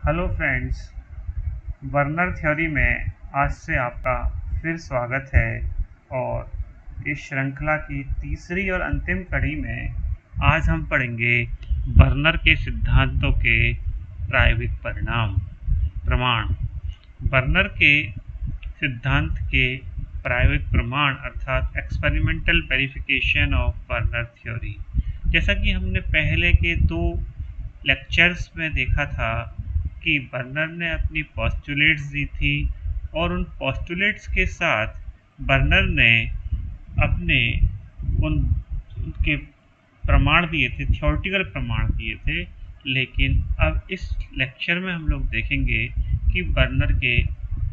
Hello friends, burner theory में आज से आपका फिर स्वागत है। और इस श्रृंखला की तीसरी और अंतिम कड़ी में आज हम पढ़ेंगे बर्नर के सिद्धांतों के प्रायोगिक प्रमाण। बर्नर के सिद्धांत के प्रायोगिक प्रमाण अर्थात experimental verification of burner theory. जैसा कि हमने पहले के दो लेक्चर्स में देखा था कि बर्नर ने अपनी पोस्टुलेट्स दी थी और उन पोस्टुलेट्स के साथ बर्नर ने अपने उनके प्रमाण दिए थे, थ्योरेटिकल प्रमाण दिए थे। लेकिन अब इस लेक्चर में हम लोग देखेंगे कि बर्नर के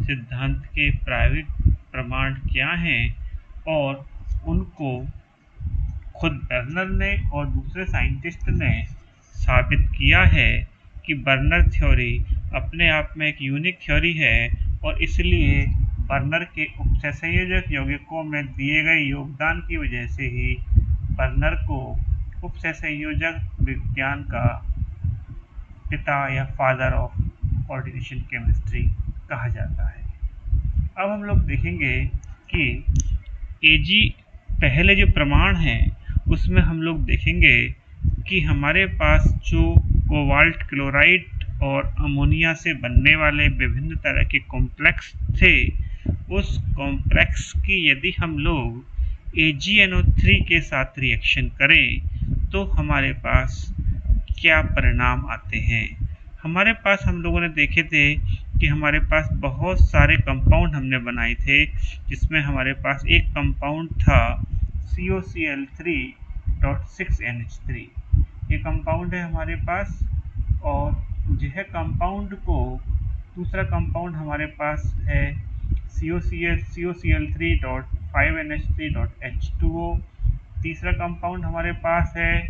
सिद्धांत के प्रायोगिक प्रमाण क्या हैं और उनको खुद बर्नर ने और दूसरे साइंटिस्ट ने साबित किया है कि बर्नर थ्योरी अपने आप में एक यूनिक थ्योरी है और इसलिए बर्नर के उपसंयोजक यौगिकों में दिए गए योगदान की वजह से ही बर्नर को उपसंयोजक विज्ञान का पिता या फादर ऑफ कोऑर्डिनेशन केमिस्ट्री कहा जाता है। अब हम लोग देखेंगे कि एजी पहले जो प्रमाण हैं उसमें हम लोग देखेंगे कि हमारे पास जो कोबाल्ट क्लोराइड और अमोनिया से बनने वाले विभिन्न तरह के कॉम्प्लेक्स थे, उस कॉम्प्लेक्स की यदि हम लोग AgNO3 के साथ रिएक्शन करें तो हमारे पास क्या परिणाम आते हैं। हमारे पास हम लोगों ने देखे थे कि हमारे पास बहुत सारे कंपाउंड हमने बनाए थे, जिसमें हमारे पास एक कंपाउंड था COCl3.6NH3। ये कंपाउंड है हमारे पास, और यह कंपाउंड को दूसरा कंपाउंड हमारे पास है COCl3.5NH3.H2O। तीसरा कंपाउंड हमारे पास है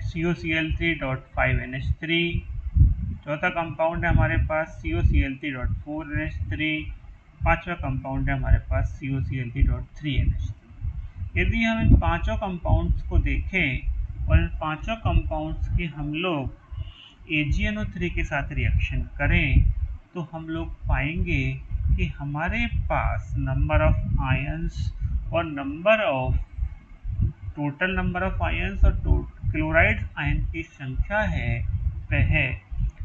COCl3.5NH3। चौथा कंपाउंड है हमारे पास COCl3.4NH3। पांचवा कंपाउंड है हमारे पास COCl3.3NH3। यदि हम इन पांचों कंपाउंड्स को देखें और इन पांचों कंपाउंड्स की हम लोग AgNO3 के साथ रिएक्शन करें तो हम लोग पाएंगे कि हमारे पास नंबर ऑफ आयंस और टोटल नंबर ऑफ आयंस और क्लोराइड आयन की संख्या है वह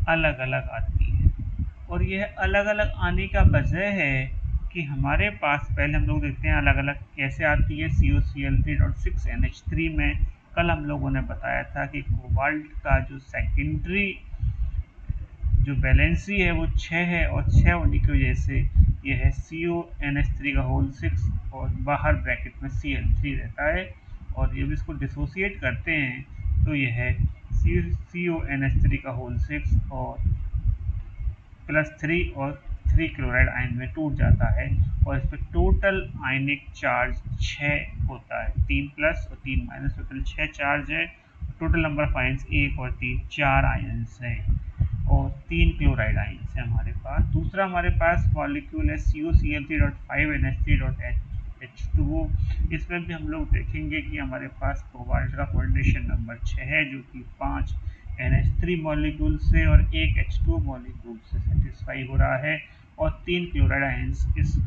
अलग अलग आती है। और यह अलग अलग आने का वजह है कि हमारे पास पहले हम लोग देखते हैं अलग अलग कैसे आती है। COCl3.6NH3 में कल हम लोगों ने बताया था कि कोबाल्ट का जो सेकेंडरी जो वैलेंसी है वो 6 है, और 6 होने की वजह से यह है CONH3 और बाहर ब्रैकेट में Cl3 रहता है। और जब इसको डिसोसिएट करते हैं तो यह है CONH3 और +3 और 3 क्लोराइड आयन में टूट जाता है, और इस पर टोटल आयनिक चार्ज 6 होता है। 3 प्लस और 3 माइनस, टोटल 6 चार्ज है। टोटल नंबर ऑफ आयंस 1 और 3 4 आयंस हैं, और 3 क्लोराइड आयंस हैं हमारे पास। दूसरा हमारे पास मॉलिक्यूल है COCl3.5NH3.H2O। इसमें भी हम लोग देखेंगे कि हमारे पास कोबाल्ट का कोऑर्डिनेशन नंबर 6 है, जो कि 5 NH3 मॉलिक्यूल से और 1 H2O मॉलिक्यूल से सेटिस्फाई हो रहा है, और 3 क्लोराइड आयंस इस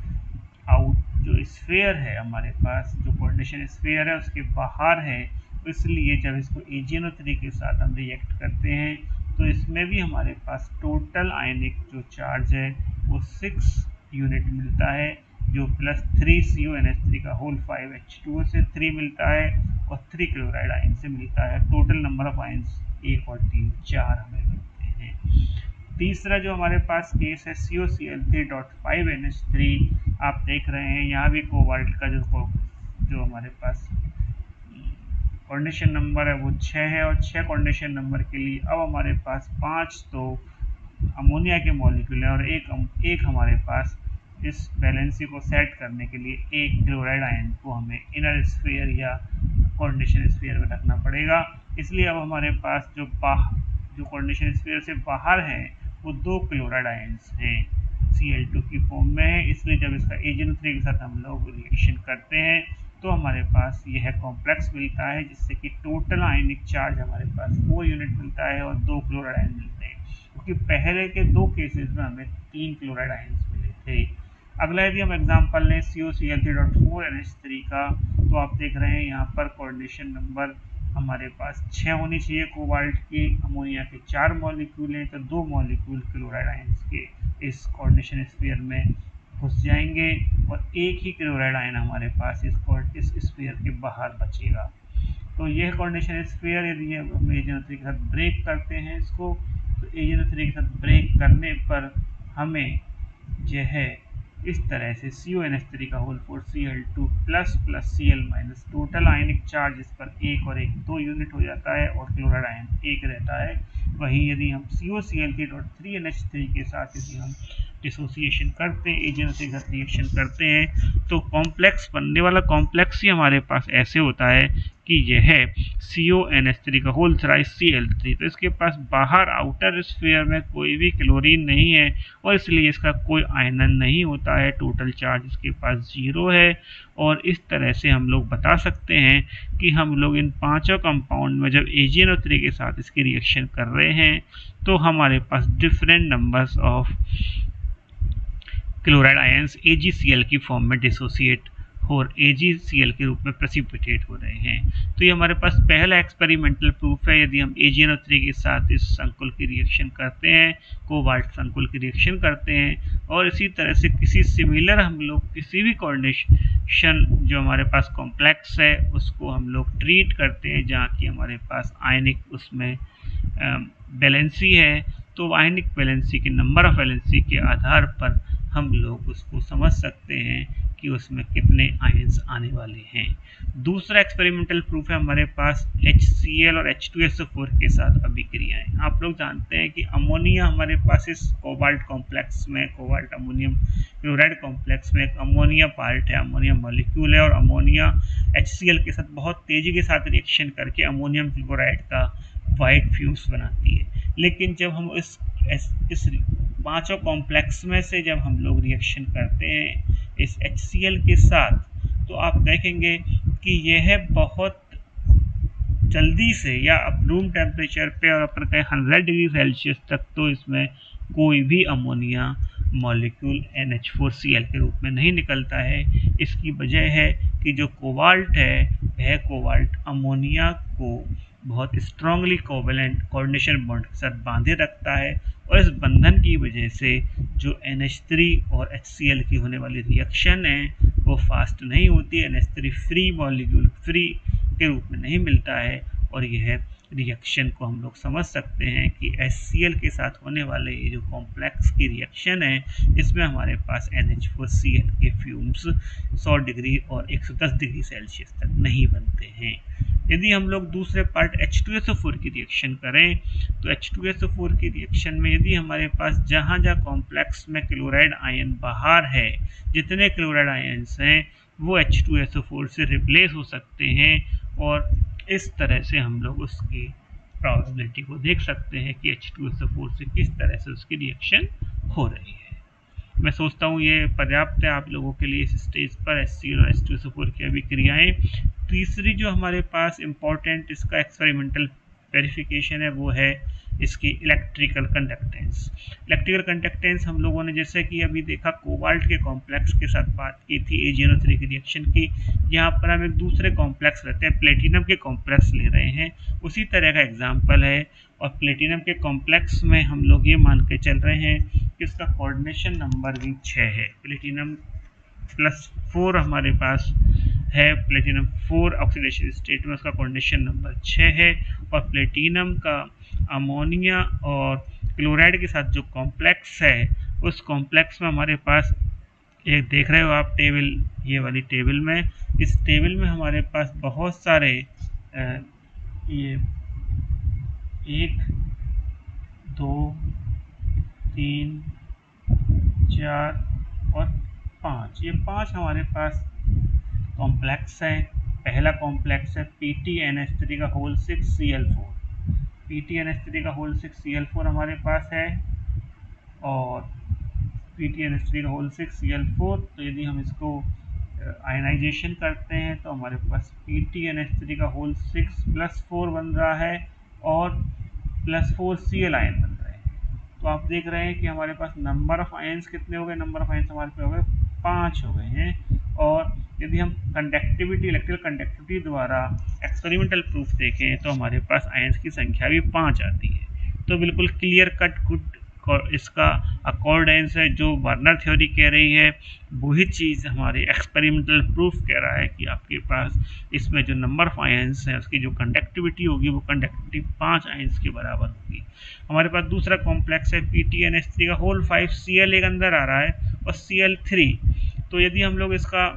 आउट जो स्फीयर है हमारे पास, जो कोऑर्डिनेशन स्फीयर है उसके बाहर है। इसलिए जब इसको AgNO3 के साथ हम रिएक्ट करते हैं तो इसमें भी हमारे पास टोटल आयनिक जो चार्ज है वो 6 यूनिट मिलता है, जो +3 CONH3 से 3 मिलता है और 3 क्लोराइड आयन से मिलता है। टोटल नंबर ऑफ आयंस 1 और 3 4 हमें मिलते हैं। तीसरा जो हमारे पास केस है COCl3.5NH3। आप देख रहे हैं यहाँ भी कोबाल्ट का जो हमारे पास कोऑर्डिनेशन नंबर है वो 6 है, और 6 कोऑर्डिनेशन नंबर के लिए अब हमारे पास 5 तो अमोनिया के मॉलिक्यूल हैं और एक हमारे पास इस बैलेंसी को सेट करने के लिए एक क्लोराइड आयन को हमें इनर स्फीयर या कोऑर्डिनेशन स्फीयर में रखना पड़ेगा। इसलिए अब हमारे पास जो कोऑर्डिनेशन स्फीयर से बाहर है वो 2 क्लोराइड आयंस हैं, Cl2 की फॉर्म में है। इसलिए जब इसका AgNO3 के साथ हम लोग रिएक्शन करते हैं तो हमारे पास यह कॉम्प्लेक्स मिलता है, जिससे कि टोटल आयनिक चार्ज हमारे पास 4 यूनिट मिलता है और 2 क्लोराइड आयन मिलते हैं। जबकि पहले के 2 केसेस में हमें 3 क्लोराइड आयंस मिले थे। अगला यदि हम एग्जांपल लें COCl3.4NH3 का, तो आप देख रहे हैं यहाँ पर कोऑर्डिनेशन नंबर हमारे पास 6 होनी चाहिए कोबाल्ट की। अमोनिया के 4 मॉलिक्यूल हैं, तो 2 मॉलिक्यूल क्लोराइड आयंस के इस कोऑर्डिनेशन स्फीयर में घुस जाएंगे और एक ही क्लोराइड आयन हमारे पास इस स्फीयर के बाहर बचेगा। तो यह कोऑर्डिनेशन स्फीयर यदि हम AgNO3 के साथ ब्रेक करते हैं इसको, तो AgNO3 के साथ ब्रेक करने पर हमें यह है इस तरह से CONH3 का whole 4 Cl2 plus Cl minus, total ionic charge इस पर 1 और 1 2 यूनिट हो जाता है और क्लोराइड आयन 1 रहता है। वहीं यदि हम COCl3.3NH3 के साथ यदि हम डिसोसिएशन करते हैं, AgNO3 के साथ रिएक्शन करते हैं, तो कॉम्प्लेक्स बनने वाला कॉम्प्लेक्स ही हमारे पास ऐसे होता है कि यह CONH3 का होल थ्राइस Cl3, तो इसके पास बाहर आउटर स्फीयर में कोई भी क्लोरीन नहीं है और इसलिए इसका कोई आयनन नहीं होता है। टोटल चार्ज इसके पास 0 है। और इस तरह से हम लोग बता सकते हैं कि हम लोग इन पांचों कंपाउंड में जब AgNO3 के साथ इसकी रिएक्शन कर रहे हैं तो हमारे पास different numbers of chloride ions AgCl की फॉर्म में डिसोसिएट और AgCl के रूप में प्रेसिपिटेट हो रहे हैं। तो ये हमारे पास पहला एक्सपेरिमेंटल प्रूफ है। यदि हम AgNO3 के साथ इस संकुल की रिएक्शन करते हैं, कोबाल्ट संकुल की रिएक्शन करते हैं, और इसी तरह से किसी सिमिलर हम लोग किसी भी कोऑर्डिनेशन जो हमारे पास कॉम्प्लेक्स है उसको हम लोग ट्रीट करते हैं जहाँ की हमारे पास आयनिक उसमें वैलेंसी है, तो आयनिक वैलेंसी के नंबर ऑफ वैलेंसी के आधार पर हम लोग उसको समझ सकते हैं कि उसमें कितने आयंस आने वाले हैं। दूसरा एक्सपेरिमेंटल प्रूफ है हमारे पास HCl और H2SO4 के साथ अभिक्रियाएं। आप लोग जानते हैं कि अमोनिया हमारे पास इस कोबाल्ट कॉम्प्लेक्स में, कोबाल्ट अमोनियम क्लोराइड कॉम्प्लेक्स में एक अमोनिया पार्ट है, अमोनिया मॉलिक्यूल है, और अमोनिया HCl के साथ बहुत तेजी के साथ रिएक्शन करके अमोनियम क्लोराइड का वाइट फ्यूम्स बनाती है। लेकिन जब हम इस पांचों कॉम्प्लेक्स में से जब हम लोग रिएक्शन करते हैं इस HCl के साथ, तो आप देखेंगे कि यह बहुत जल्दी से या रूम टेम्परेचर पे और अपन कहें 100 डिग्री सेल्सियस तक तो इसमें कोई भी अमोनिया मॉलिक्यूल NH4Cl के रूप में नहीं निकलता है। इसकी वजह है कि जो कोबाल्ट है वह कोबाल्ट अमोनिया को बहुत स्ट्रांगली कोवेलेंट कोऑर्डिनेशन बॉन्ड के साथ बांधे रखता है, और इस बंधन की वजह से जो NH3 और HCl की होने वाली रिएक्शन है वो फास्ट नहीं होती है। NH3 फ्री मॉलिक्यूल फ्री के रूप में नहीं मिलता है, और यह रिएक्शन को हम लोग समझ सकते हैं कि HCl के साथ होने वाले ये जो कॉम्प्लेक्स की रिएक्शन है इसमें हमारे पास NH4Cl के फ्यूम्स 100 डिग्री और 110 डिग्री सेल्सियस तक नहीं बनते हैं। यदि हम लोग दूसरे पार्ट H2SO4 की रिएक्शन करें, तो H2SO4 की रिएक्शन में यदि हमारे पास जहाँ जहाँ कॉम्प्लेक्स में क्लोराइड आयन बाहर है, जितने क्लोराइड आयन्स हैं वो H2SO4 से रिप्लेस हो सकते हैं, और इस तरह से हम लोग उसकी प्रोबेबिलिटी को देख सकते हैं कि H2SO4 से किस तरह से उसकी रिएक्शन हो रही है। मैं सोचता हूँ ये पर्याप्त है आप लोगों के लिए इस स्टेज पर HCl और H2SO4 की अभिक्रियाएं। तीसरी जो हमारे पास इम्पॉर्टेंट इसका एक्सपेरिमेंटल वेरिफिकेशन है वो है इसकी इलेक्ट्रिकल कंडक्टेंस। इलेक्ट्रिकल कंडक्टेंस हम लोगों ने जैसे कि अभी देखा कोबाल्ट के कॉम्प्लेक्स के साथ बात की थी AgNO3 की रिएक्शन की, यहाँ पर हम एक दूसरे कॉम्प्लेक्स रहते हैं प्लेटिनम के कॉम्प्लेक्स ले रहे हैं, उसी तरह का एग्जाम्पल है। और प्लेटिनम के कॉम्प्लेक्स में हम लोग ये मान के चल रहे हैं कि उसका कोऑर्डिनेशन नंबर भी 6 है। प्लेटिनम +4 हमारे पास है, प्लेटिनम 4 ऑक्सीडेशन स्टेट में उसका कोऑर्डिनेशन नंबर 6 है, और प्लेटिनम का अमोनिया और क्लोराइड के साथ जो कॉम्प्लेक्स है उस कॉम्प्लेक्स में हमारे पास एक देख रहे हो आप टेबल, ये वाली टेबल में, इस टेबल में हमारे पास बहुत सारे ये 1 2 3 4 और 5, ये 5 हमारे पास कॉम्प्लेक्स है। पहला कॉम्प्लेक्स है PTNH3 का होल 6 Cl4, PTNH3 का होल 6 Cl4 हमारे पास है, और PTNH3 का होल 6 Cl4, तो यदि हम इसको आयनाइजेशन करते हैं तो हमारे पास PTNH3 का होल 6 +4 बन रहा है और +4 Cl आयन बन रहे हैं। तो आप देख रहे हैं कि हमारे पास नंबर ऑफ आयंस कितने हो गए, नंबर ऑफ आयंस हमारे पे हो गए 5 हो गए हैं। और यदि हम कंडक्टिविटी, इलेक्ट्रिकल कंडक्टिविटी द्वारा एक्सपेरिमेंटल प्रूफ देखें तो हमारे पास आयंस की संख्या भी 5 आती है। तो बिल्कुल क्लियर कट गुड इसका अकॉर्डेंस है जो वर्नर थ्योरी कह रही है, वही चीज़ हमारे एक्सपेरिमेंटल प्रूफ कह रहा है कि आपके पास इसमें जो नंबर ऑफ आयंस है उसकी जो कंडक्टिविटी होगी वो कंडक्टिविटी 5 आयंस के बराबर होगी। हमारे पास दूसरा कॉम्प्लेक्स है PTNH3 का होल 5, Cl एक अंदर आ रहा है और Cl3। तो यदि हम लोग इसका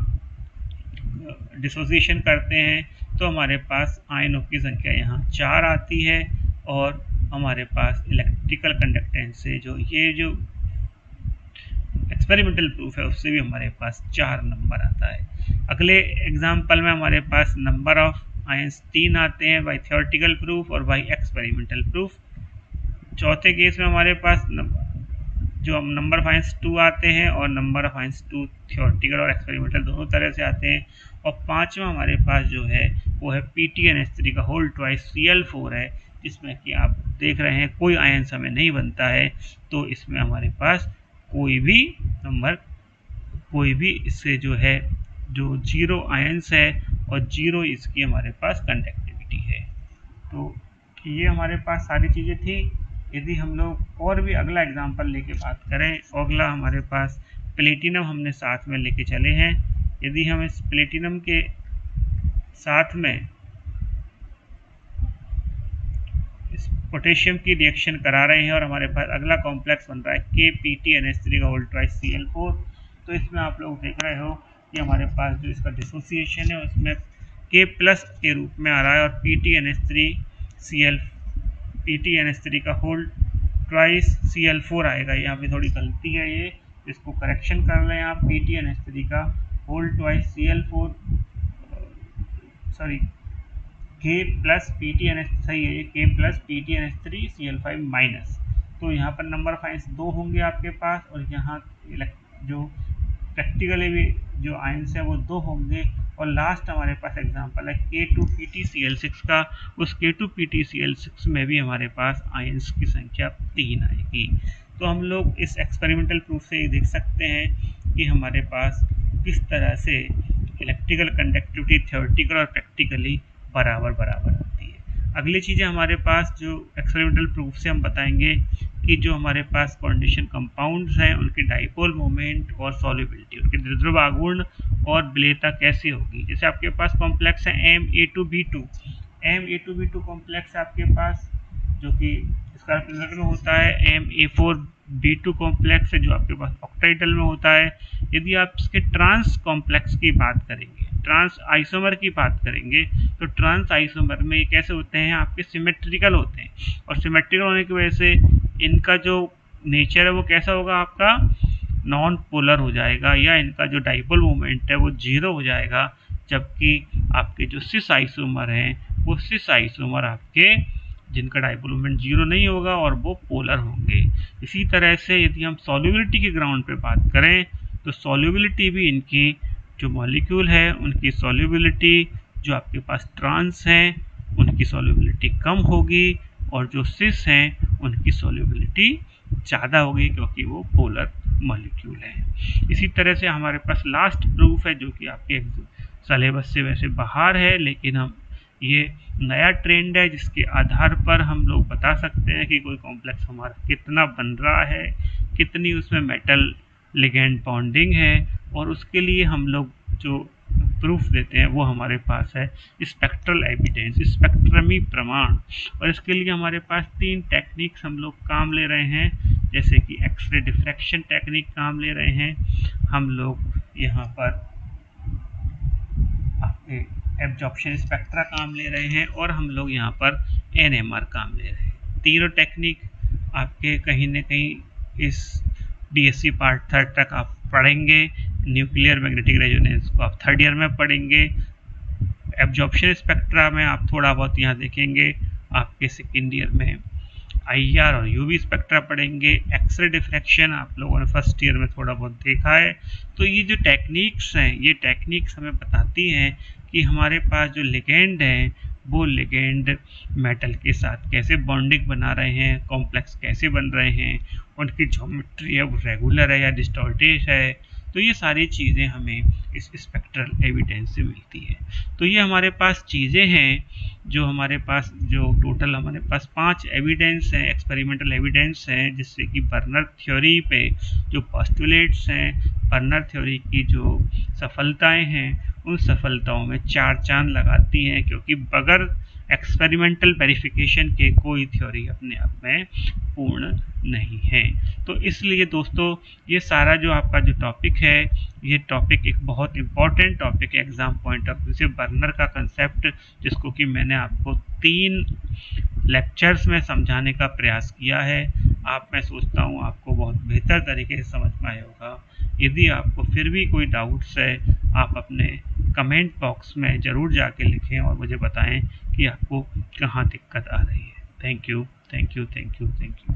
डिसोसिएशन करते हैं तो हमारे पास आयनों की संख्या यहाँ 4 आती है और हमारे पास इलेक्ट्रिकल कंडक्टेंस से जो ये जो एक्सपेरिमेंटल प्रूफ है उससे भी हमारे पास 4 नंबर आता है। अगले एग्जाम्पल में हमारे पास नंबर ऑफ आयंस 3 आते हैं बाई थ्योरेटिकल प्रूफ और बाई एक्सपेरिमेंटल प्रूफ। चौथे केस में हमारे पास जो नंबर ऑफ आयंस 2 आते हैं और नंबर ऑफ आयंस 2 थ्योरेटिकल और एक्सपेरिमेंटल दोनों तरह से आते हैं। और पांचवा हमारे पास जो है वो है PTNH3 का होल ट्वाइस Cl4 है, जिसमें कि आप देख रहे हैं कोई आयंस हमें नहीं बनता है। तो इसमें हमारे पास कोई भी नंबर, कोई भी इससे जो है जो 0 आयंस है और 0 इसकी हमारे पास कंडक्टिविटी है। तो ये हमारे पास सारी चीज़ें थी। यदि हम लोग और भी अगला एग्जांपल लेके बात करें, अगला हमारे पास प्लेटिनम हमने साथ में लेके चले हैं। यदि हम इस प्लेटिनम के साथ में इस पोटेशियम की रिएक्शन करा रहे हैं और हमारे पास अगला कॉम्प्लेक्स बन रहा है KPTNH3 का होल ट्वाइस Cl4, तो इसमें आप लोग देख रहे हो कि हमारे पास जो इसका डिसोसिएशन है उसमें K प्लस के रूप में आ रहा है और PTNH3 का होल ट्वाइस Cl4 आएगा। यहाँ पे थोड़ी गलती है, ये इसको करेक्शन कर लें आप। PTNH3 का whole twice Cl4 sorry K plus PTNH सही है, K plus PTNH3 Cl5 minus. तो यहाँ पर नंबर ऑफ आयंस 2 होंगे आपके पास और यहाँ जो प्रैक्टिकली भी जो आयंस है वो 2 होंगे। और लास्ट हमारे पास एग्जांपल है K2PtCl6 का। उस K2PtCl6 में भी हमारे पास आयंस की संख्या 3 आएगी। तो हम लोग इस एक्सपेरिमेंटल प्रूफ से ये देख सकते हैं कि हमारे पास किस तरह से इलेक्ट्रिकल कंडक्टिविटी थ्योरेटिकल और प्रैक्टिकली बराबर आती है। अगली चीज़ें हमारे पास जो एक्सपेरिमेंटल प्रूफ से हम बताएंगे कि जो हमारे पास कॉन्डिशन कंपाउंड्स हैं उनकी डाइपोल मोमेंट और सॉल्युबिलिटी, उनके द्रव्य आघूर्ण और विलेयता कैसी होगी। जैसे आपके पास कॉम्प्लेक्स है Ma2B2 कॉम्प्लेक्स आपके पास जो कि इसका रिप्रेजेंटेटिव में होता है Ma4B2 कॉम्प्लेक्स है जो आपके पास ऑक्टाइडल में होता है। यदि आप इसके ट्रांस कॉम्प्लेक्स की बात करेंगे, ट्रांस आइसोमर की बात करेंगे, तो ट्रांस आइसोमर में ये कैसे होते हैं, आपके सिमेट्रिकल होते हैं और सिमेट्रिकल होने की वजह से इनका जो नेचर है वो कैसा होगा, आपका नॉन पोलर हो जाएगा या इनका जो डाइपोल मोमेंट है वो 0 हो जाएगा। जबकि आपके जो सिस आइसोमर हैं वो सिस आइसोमर आपके जिनका डाइपोल मोमेंट 0 नहीं होगा और वो पोलर होंगे। इसी तरह से यदि हम सॉल्युबिलिटी के ग्राउंड पे बात करें तो सॉल्युबिलिटी भी इनकी जो मॉलिक्यूल है उनकी सॉल्युबिलिटी जो आपके पास ट्रांस हैं उनकी सॉल्युबिलिटी कम होगी और जो सिस हैं उनकी सॉल्युबिलिटी ज़्यादा होगी क्योंकि वो पोलर मॉलिक्यूल है। इसी तरह से हमारे पास लास्ट प्रूफ है जो कि आपके सिलेबस से वैसे बाहर है, लेकिन हम ये नया ट्रेंड है जिसके आधार पर हम लोग बता सकते हैं कि कोई कॉम्प्लेक्स हमारा कितना बन रहा है, कितनी उसमें मेटल लिगेंड बॉन्डिंग है, और उसके लिए हम लोग जो प्रूफ देते हैं वो हमारे पास है स्पेक्ट्रल एविडेंस, स्पेक्ट्रमी प्रमाण। और इसके लिए हमारे पास 3 टेक्निक्स हम लोग काम ले रहे हैं, जैसे कि एक्सरे डिफ्रैक्शन टेक्निक काम ले रहे हैं, हम लोग यहाँ पर आपके एब्जॉर्प्शन स्पेक्ट्रा काम ले रहे हैं और हम लोग यहाँ पर NMR काम ले रहे हैं। तीनों टेक्निक आपके कहीं ना कहीं इस DSC पार्ट 3 तक आप पढ़ेंगे। न्यूक्लियर मैग्नेटिक रेजोनेंस को आप 3rd ईयर में पढ़ेंगे। एब्जॉर्प्शन स्पेक्ट्रा में आप थोड़ा बहुत यहाँ देखेंगे, आपके 2nd ईयर में IR और UV स्पेक्ट्रा पढ़ेंगे। एक्सरे डिफ्रैक्शन आप लोगों ने 1st ईयर में थोड़ा बहुत देखा है। तो ये जो टेक्निक्स हैं ये टेक्निक्स हमें बताती हैं कि हमारे पास जो लिगेंड हैं वो लिगेंड मेटल के साथ कैसे बॉन्डिंग बना रहे हैं, कॉम्प्लेक्स कैसे बन रहे हैं, उनकी ज्योमेट्री है वो रेगुलर है या डिस्टॉर्टेड है। तो ये सारी चीज़ें हमें इस स्पेक्ट्रल एविडेंस से मिलती है। तो ये हमारे पास चीज़ें हैं जो हमारे पास, जो टोटल हमारे पास 5 एविडेंस हैं, एक्सपेरिमेंटल एविडेंस हैं, जिससे कि बर्नर थ्योरी पे जो पोस्टुलेट्स हैं, बर्नर थ्योरी की जो सफलताएं हैं, उन सफलताओं में 4 चांद लगाती हैं, क्योंकि बगैर एक्सपेरिमेंटल वेरिफिकेशन के कोई थ्योरी अपने आप में पूर्ण नहीं है। तो इसलिए दोस्तों ये सारा जो आपका जो टॉपिक है, ये टॉपिक एक बहुत इम्पॉर्टेंट टॉपिक है एग्जाम पॉइंट ऑफ व्यू से। बर्नर का कंसेप्ट, जिसको कि मैंने आपको 3 लेक्चर्स में समझाने का प्रयास किया है, मैं सोचता हूँ आपको बहुत बेहतर तरीके से समझ में आया होगा। यदि आपको फिर भी कोई डाउट्स है, आप अपने कमेंट बॉक्स में ज़रूर जाके लिखें और मुझे बताएं कि आपको कहाँ दिक्कत आ रही है। Thank you, thank you, thank you, thank you.